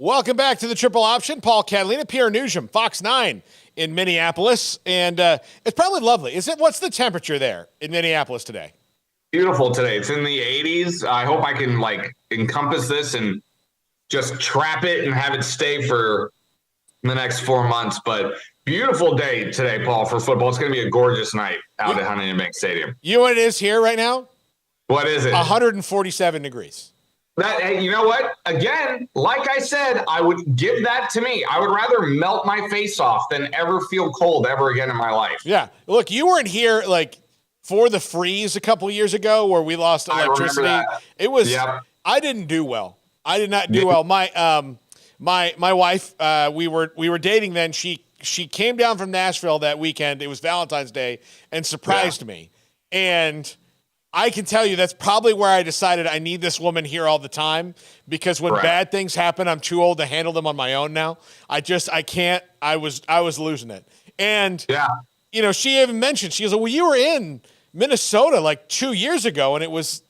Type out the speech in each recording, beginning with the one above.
Welcome back to the Triple Option. Paul Catalina, Pierre Noujaim, Fox 9 in Minneapolis. And it's probably lovely. What's the temperature there in Minneapolis today? Beautiful today. It's in the 80s. I hope I can encompass this and just trap it and have it stay for the next 4 months. But beautiful day today, Paul, for football. It's going to be a gorgeous night out at Huntington Bank Stadium. You know what it is here right now? What is it? 147 degrees. You know what? Again, like I said, I would give that to me. I would rather melt my face off than ever feel cold ever again in my life. Yeah. Look, you weren't here for the freeze a couple years ago where we lost electricity. It was. Yep. I didn't do well. I did not do well. My wife, we were dating then. She came down from Nashville that weekend. It was Valentine's Day and surprised me. And I can tell you that's probably where I decided I need this woman here all the time, because when bad things happen, I'm too old to handle them on my own now. I can't. I was losing it. And she even mentioned, she goes, well, you were in Minnesota 2 years ago and it was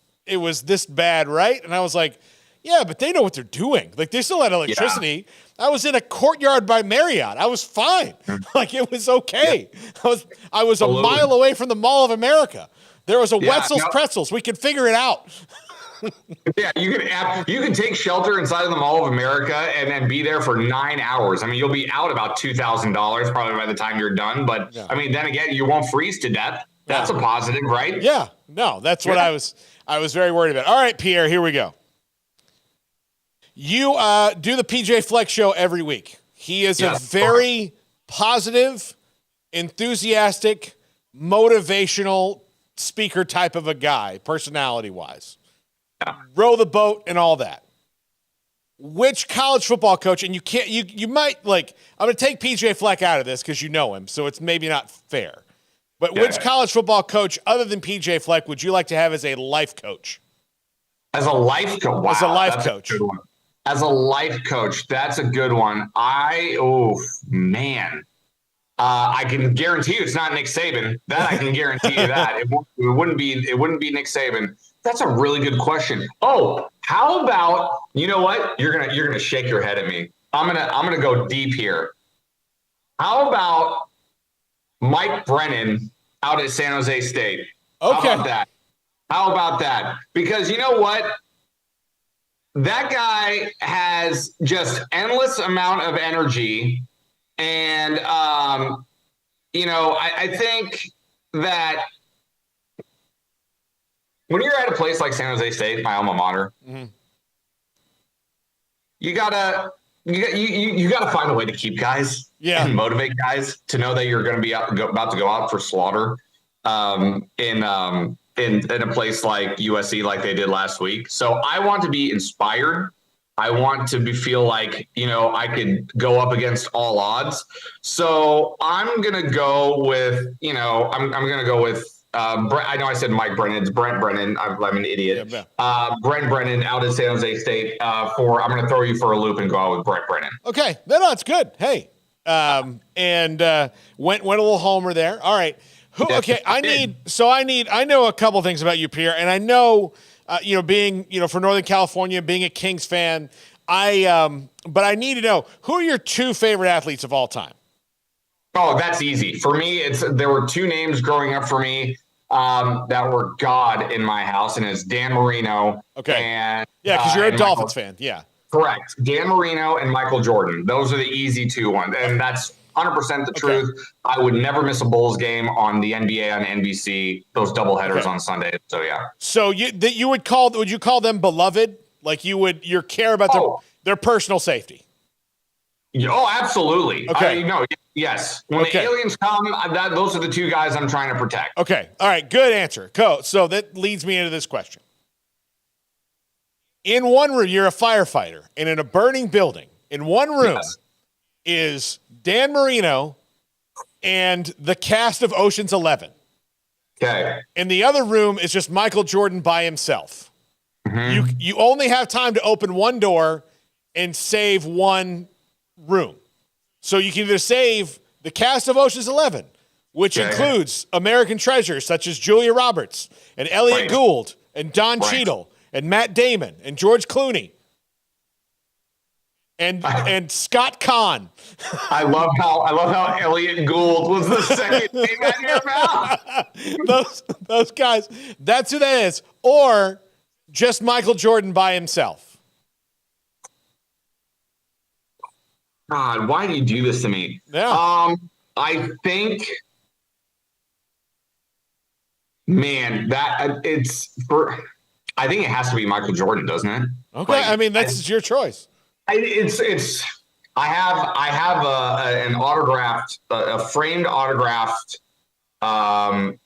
this bad, right? And I was like, yeah, but they know what they're doing. They still had electricity. Yeah. I was in a courtyard by Marriott. I was fine. It was okay. Yeah. I was a mile away from the Mall of America. There was a Wetzel's Pretzels. We could figure it out. Yeah, you can take shelter inside of the Mall of America and then be there for 9 hours. I mean, you'll be out about $2,000 probably by the time you're done. But I mean, then again, you won't freeze to death. That's a positive, right? Yeah. No, that's what I was very worried about. All right, Pierre, here we go. You do the PJ Flex show every week. He is a very positive, enthusiastic, motivational speaker type of a guy, personality-wise. Yeah. Row the boat and all that. Which college football coach, and you might I'm going to take PJ Fleck out of this because you know him, so it's maybe not fair. But which college football coach other than PJ Fleck would you like to have as a life coach? As a life coach? Wow, as a life coach. As a life coach, that's a good one. I can guarantee you it's not Nick Saban. That I can guarantee you that. It wouldn't be Nick Saban. That's a really good question. Oh, how about, you know what? You're gonna shake your head at me. I'm gonna go deep here. How about Mike Brennan out at San Jose State? Okay. How about that? Because you know what? That guy has just endless amount of energy. And, I think that when you're at a place like San Jose State, my alma mater, you gotta find a way to keep guys and motivate guys to know that you're going to be about to go out for slaughter in a place like USC, like they did last week. So I want to be inspired. I want to feel like, I could go up against all odds. So I'm going to go with, I'm going to go with Brent. I know I said Mike Brennan. It's Brent Brennan. I'm an idiot. Yeah, Brent Brennan out at San Jose State I'm going to throw you for a loop and go out with Brent Brennan. Okay. No, it's good. Hey. Went a little homer there. All right. I know a couple things about you, Pierre, and I know, being, for Northern California, being a Kings fan, but I need to know, who are your two favorite athletes of all time? Oh, that's easy. For me, there were two names growing up for me that were God in my house, and it's Dan Marino. Okay. And because you're a Dolphins fan. Yeah. Correct. Dan Marino and Michael Jordan. Those are the easy two ones. And that's 100% the truth. I would never miss a Bulls game on the NBA on NBC, those doubleheaders on Sunday. So, yeah. So would you call them beloved? Like you care about their personal safety? Oh, absolutely. Okay. Yes. When the aliens come, those are the two guys I'm trying to protect. Okay. All right. Good answer. So that leads me into this question. In one room, you're a firefighter, and in a burning building, in one room is Dan Marino and the cast of Ocean's 11. Okay. In the other room is just Michael Jordan by himself. Mm-hmm. You only have time to open one door and save one room. So you can either save the cast of Ocean's 11, which includes American treasures such as Julia Roberts and Elliot Gould and Don Cheadle and Matt Damon and George Clooney. and Scott Kahn. I love how Elliot Gould was the second name out of your mouth. Those guys. That's who that is. Or just Michael Jordan by himself. God, why do you do this to me? Yeah. I think, man, I think it has to be Michael Jordan, doesn't it? Okay. Like, I mean, that's your choice. I have an autographed, a framed autographed photo,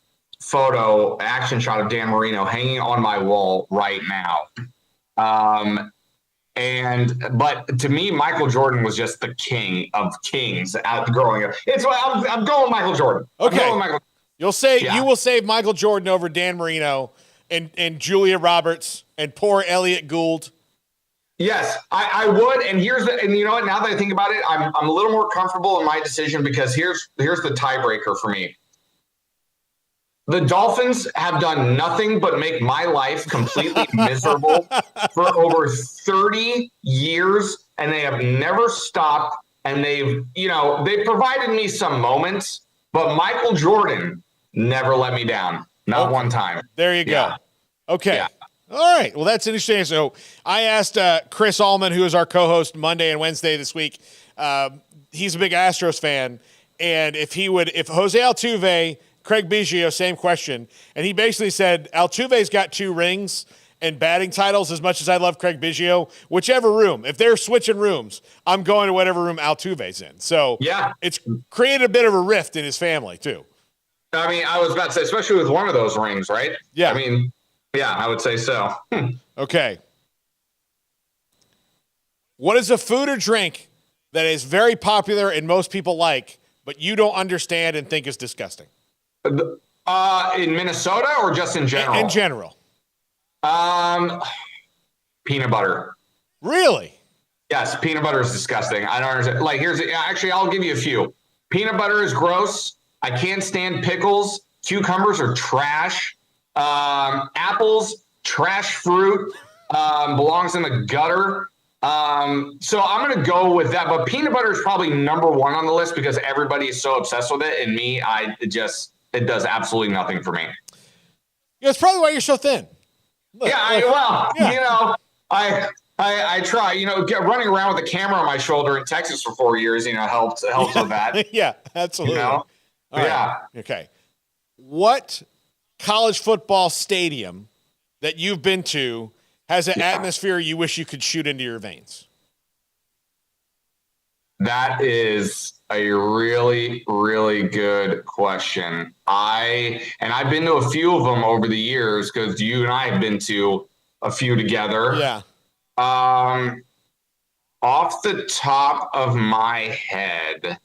action shot of Dan Marino hanging on my wall right now. But to me, Michael Jordan was just the king of kings growing up. I'm going Michael Jordan. Okay. You will save Michael Jordan over Dan Marino and Julia Roberts and poor Elliot Gould. Yes, I would. And you know what? Now that I think about it, I'm a little more comfortable in my decision because here's the tiebreaker for me. The Dolphins have done nothing but make my life completely miserable for over 30 years, and they have never stopped. And they've provided me some moments, but Michael Jordan never let me down. Not one time. There you go. Yeah. Okay. Yeah. All right. Well, that's interesting. So I asked Chris Allman, who is our co-host Monday and Wednesday this week. He's a big Astros fan. And if Jose Altuve, Craig Biggio, same question. And he basically said, Altuve's got 2 rings and batting titles. As much as I love Craig Biggio, whichever room, if they're switching rooms, I'm going to whatever room Altuve's in. So yeah, it's created a bit of a rift in his family too. I mean, I was about to say, especially with one of those rings, right? Yeah. I mean, yeah, I would say so. Okay. What is a food or drink that is very popular and most people like, but you don't understand and think is disgusting? In Minnesota or just in general? In general. Peanut butter. Really? Yes, peanut butter is disgusting. I don't understand. Like, actually, I'll give you a few. Peanut butter is gross. I can't stand pickles. Cucumbers are trash. Apples, trash fruit, belongs in the gutter. So I'm going to go with that. But peanut butter is probably number 1 on the list because everybody is so obsessed with it. And me, it does absolutely nothing for me. Yeah, it's probably why you're so thin. Look, I try, running around with a camera on my shoulder in Texas for 4 years, helps with that. Yeah, absolutely. All right. Okay. What college football stadium that you've been to has an atmosphere you wish you could shoot into your veins? That is a really, really good question. I've been to a few of them over the years because you and I have been to a few together. Yeah. Off the top of my head,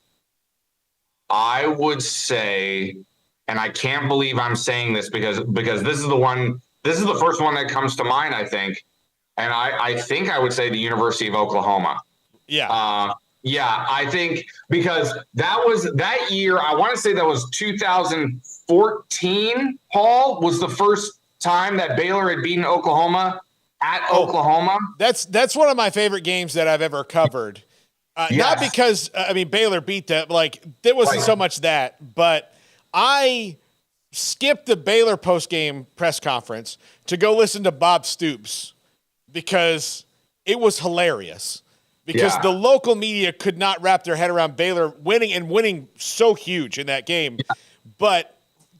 I would say, and I can't believe I'm saying this because this is the first one that comes to mind, I think. And I think I would say the University of Oklahoma. Yeah. Yeah, I think because that year, I want to say that was 2014, Paul, was the first time that Baylor had beaten Oklahoma at Oklahoma. That's one of my favorite games that I've ever covered. Yes. Not because, Baylor beat them. Like, there wasn't so much that, but I skipped the Baylor postgame press conference to go listen to Bob Stoops because it was hilarious. Because the local media could not wrap their head around Baylor winning so huge in that game. Yeah. But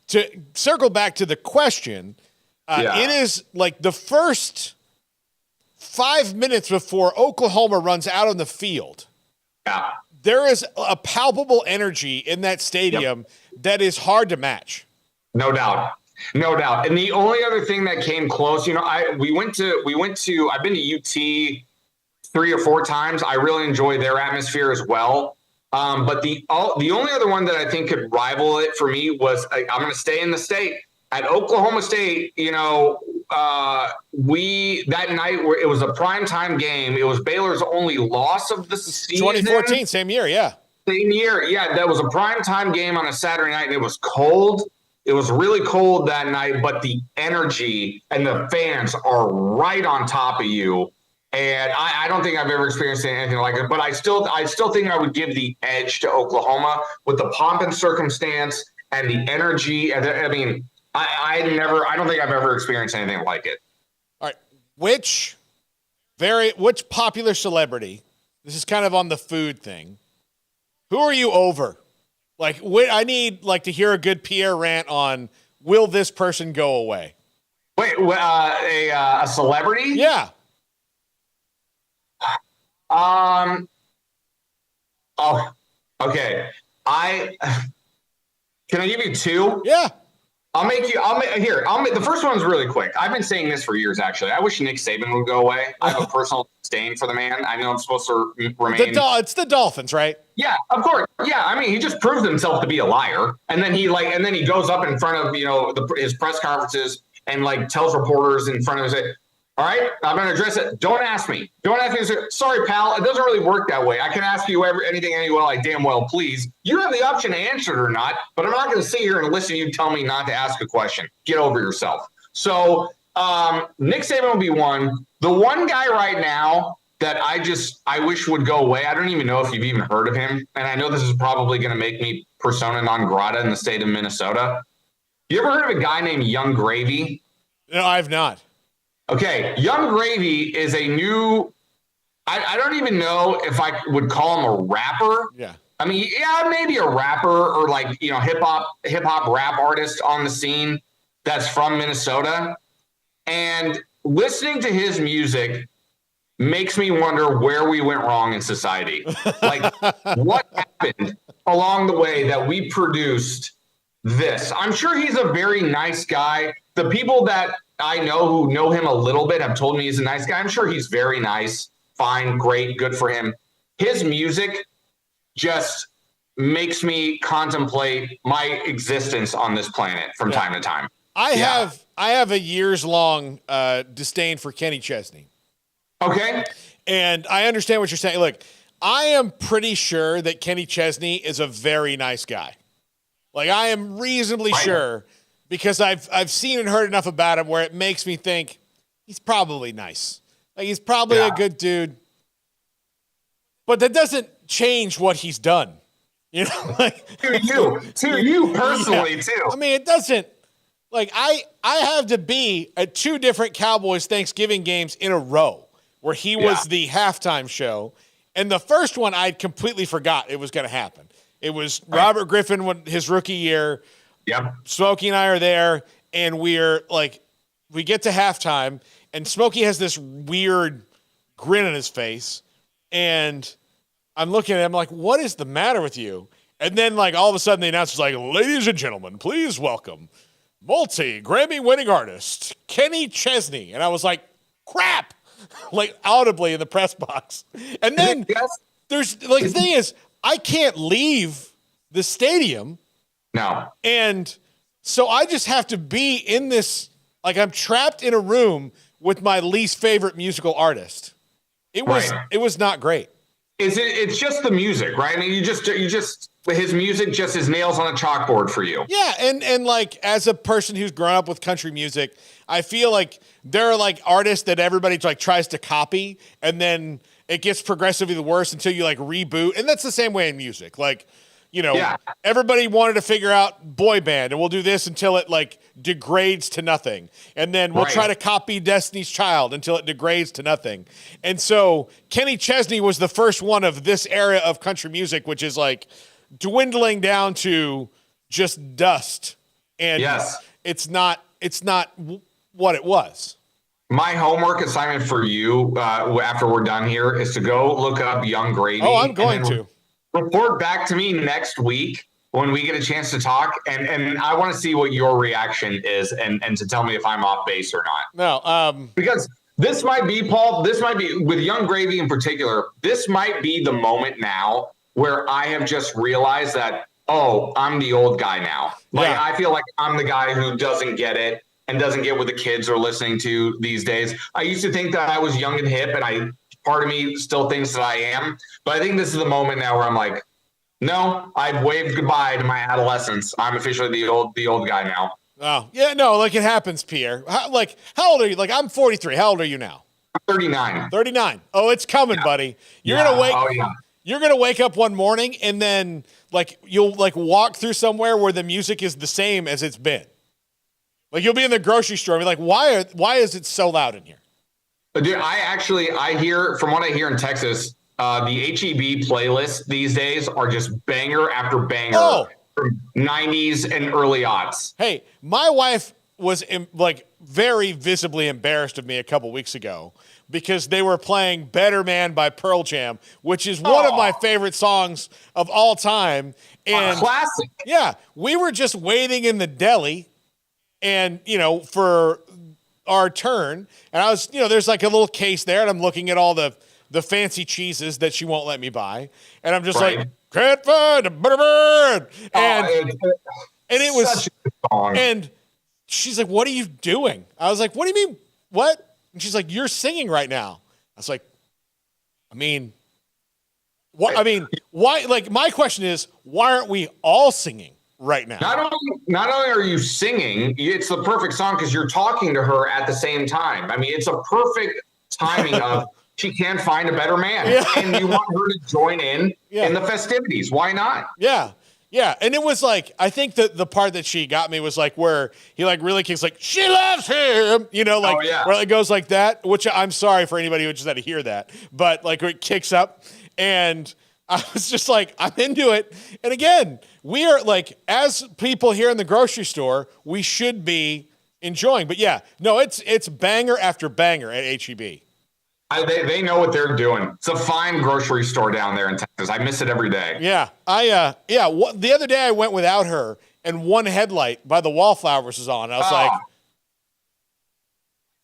to circle back to the question, it is like the first 5 minutes before Oklahoma runs out on the field. Yeah. There is a palpable energy in that stadium that is hard to match. No doubt. And the only other thing that came close, I've been to UT 3 or 4 times. I really enjoy their atmosphere as well. But the only other one that I think could rival it for me was I'm going to stay in the state at Oklahoma State. That night it was a primetime game. It was Baylor's only loss of the season. 2014, same year. Yeah. Same year. Yeah. That was a primetime game on a Saturday night and it was cold. It was really cold that night, but the energy and the fans are right on top of you. And I don't think I've ever experienced anything like it, but I still think I would give the edge to Oklahoma with the pomp and circumstance and the energy. I mean, I don't think I've ever experienced anything like it. All right. Which popular celebrity, this is kind of on the food thing, who are you over? Like, I need to hear a good Pierre rant on, will this person go away? Wait, a celebrity? Yeah. Oh, okay. Can I give you two? Yeah. The first one's really quick. I've been saying this for years, actually. I wish Nick Saban would go away. I have a personal disdain for the man. I know I'm supposed to remain. It's the Dolphins, right? Yeah, of course. Yeah, I mean, he just proved himself to be a liar, and then he goes up in front of his press conferences and tells reporters in front of him, all right, I'm going to address it. Don't ask me. Sorry, pal. It doesn't really work that way. I can ask you anything anyway I damn well please. You have the option to answer it or not, but I'm not going to sit here and listen to you tell me not to ask a question. Get over yourself. So Nick Saban will be one. The one guy right now that I wish would go away, I don't even know if you've even heard of him, and I know this is probably going to make me persona non grata in the state of Minnesota. You ever heard of a guy named Young Gravy? No, I've not. Okay, Young Gravy is a new. I don't even know if I would call him a rapper. Yeah. I mean, yeah, maybe a rapper or hip hop rap artist on the scene that's from Minnesota. And listening to his music makes me wonder where we went wrong in society. What happened along the way that we produced this? I'm sure he's a very nice guy. The people that I know who know him a little bit have told me he's a nice guy. I'm sure he's very nice, fine, great, good for him. His music just makes me contemplate my existence on this planet from time to time. I have a years-long disdain for Kenny Chesney. Okay. And I understand what you're saying. Look, I am pretty sure that Kenny Chesney is a very nice guy. I am reasonably sure, because I've seen and heard enough about him where it makes me think he's probably nice. He's probably a good dude. But that doesn't change what he's done. To you personally too. I mean, it doesn't. I have to be at two different Cowboys Thanksgiving games in a row where he was the halftime show. And the first one, I'd completely forgot it was going to happen. It was Robert Griffin, his rookie year. Yep. Smokey and I are there, and we get to halftime, and Smokey has this weird grin on his face, and I'm looking at him like, what is the matter with you? And then all of a sudden the announcer's like, ladies and gentlemen, please welcome multi-Grammy-winning artist Kenny Chesney. And I was like, crap, audibly in the press box. And then there's the thing is, I can't leave the stadium. No. And so I just have to be in this, I'm trapped in a room with my least favorite musical artist. It was not great. It's just the music, right? I mean, you just his music just is nails on a chalkboard for you. Yeah, and as a person who's grown up with country music, I feel like there are artists that everybody tries to copy, and then it gets progressively worse until you reboot. And that's the same way in music. Everybody wanted to figure out boy band, and we'll do this until it degrades to nothing. And then we'll try to copy Destiny's Child until it degrades to nothing. And so Kenny Chesney was the first one of this era of country music, which is dwindling down to just dust. And it's not what it was. My homework assignment for you after we're done here is to go look up Young Gravy. Oh, I'm going to. Report back to me next week when we get a chance to talk, and I want to see what your reaction is and to tell me if I'm off base or not. No, because this might be, Paul, with Young Gravy in particular, this might be the moment now where I have just realized that, I'm the old guy now. I feel like I'm the guy who doesn't get it and doesn't get what the kids are listening to these days. I used to think that I was young and hip, and part of me still thinks that I am, but I think this is the moment now where I'm like, no, I've waved goodbye to my adolescence. I'm officially the old guy now. Oh, yeah, no, it happens, Pierre. How old are you? I'm 43. How old are you now? 39. 39. Oh, it's coming, buddy. You're gonna wake up one morning and then like you'll like walk through somewhere where the music is the same as it's been. Like you'll be in the grocery store and be like, why is it so loud in here? Dude, I hear from what I hear in Texas, the HEB playlists these days are just banger after banger from 90s and early aughts. Hey, my wife was like very visibly embarrassed of me a couple weeks ago because they were playing Better Man by Pearl Jam, which is one of my favorite songs of all time. And a classic. Yeah, we were just waiting in the deli and, for our turn. And I was, there's like a little case there and I'm looking at all the fancy cheeses that she won't let me buy. And I'm just like, can't find a better bird. And it was such a good song. And she's like, what are you doing? I was like, what do you mean? What? And she's like, you're singing right now. I was like, what? I mean, why? Like, my question is, why aren't we all singing right now? Not only are you singing, it's the perfect song because you're talking to her at the same time. I mean, it's a perfect timing of she can't find a better man. And you want her to join in the festivities. Why not? Yeah. Yeah, and it was like, I think that the part that she got me was like where he like really kicks like, she loves him, where it goes like that, which I'm sorry for anybody who just had to hear that, but like it kicks up and I was just like, I'm into it. And again, we are like, as people here in the grocery store, we should be enjoying, but it's banger after banger at HEB. They know what they're doing. It's a fine grocery store down there in Texas. I miss it every day. Yeah. The other day I went without her and one headlight by the Wallflowers was on. I was like,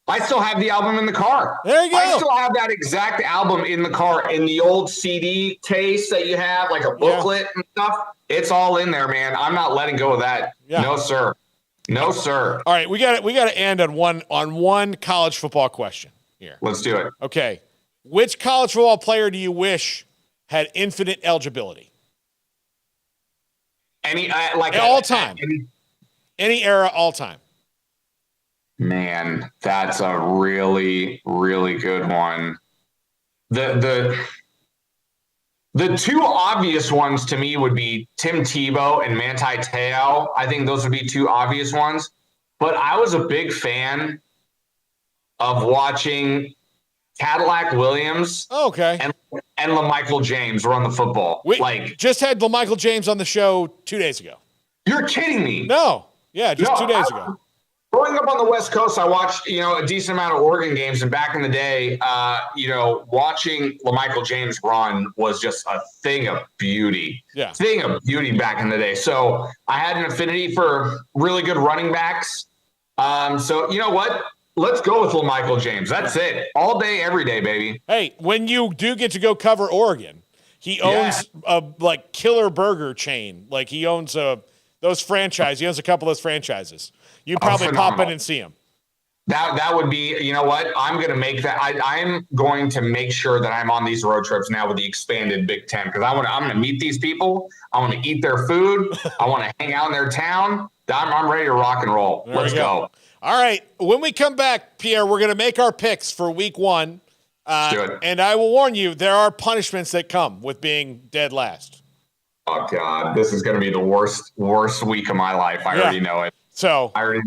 I still have the album in the car. There you go. I still have that exact album in the car in the old CD case that you have, like a booklet and stuff. It's all in there, man. I'm not letting go of that. Yeah. No, sir. No, sir. All right. We got to end on one college football question. Here. Let's do it. Okay. Which college football player do you wish had infinite eligibility? All time. Any era, all time. Man, that's a really, really good one. The two obvious ones to me would be Tim Tebow and Manti Te'o. I think those would be two obvious ones. But I was a big fan of watching Cadillac Williams and LaMichael James run the football. We just had LaMichael James on the show 2 days ago. You're kidding me. No. Yeah, 2 days ago. Growing up on the West Coast, I watched, a decent amount of Oregon games. And back in the day, watching LaMichael James run was just a thing of beauty. Yeah. Thing of beauty back in the day. So I had an affinity for really good running backs. So you know what? Let's go with LaMichael James. That's it. All day, every day, baby. Hey, when you do get to go cover Oregon, he owns a killer burger chain. Like he owns those franchises. He owns a couple of those franchises. You probably pop in and see him. That would be, you know what? I'm going to make that. I'm going to make sure that I'm on these road trips now with the expanded Big Ten because I'm going to meet these people. I want to eat their food. I want to hang out in their town. I'm ready to rock and roll. Let's go. All right. When we come back, Pierre, we're going to make our picks for week 1. Let's do it. And I will warn you, there are punishments that come with being dead last. Oh, God. This is going to be the worst week of my life. I already know it. So I already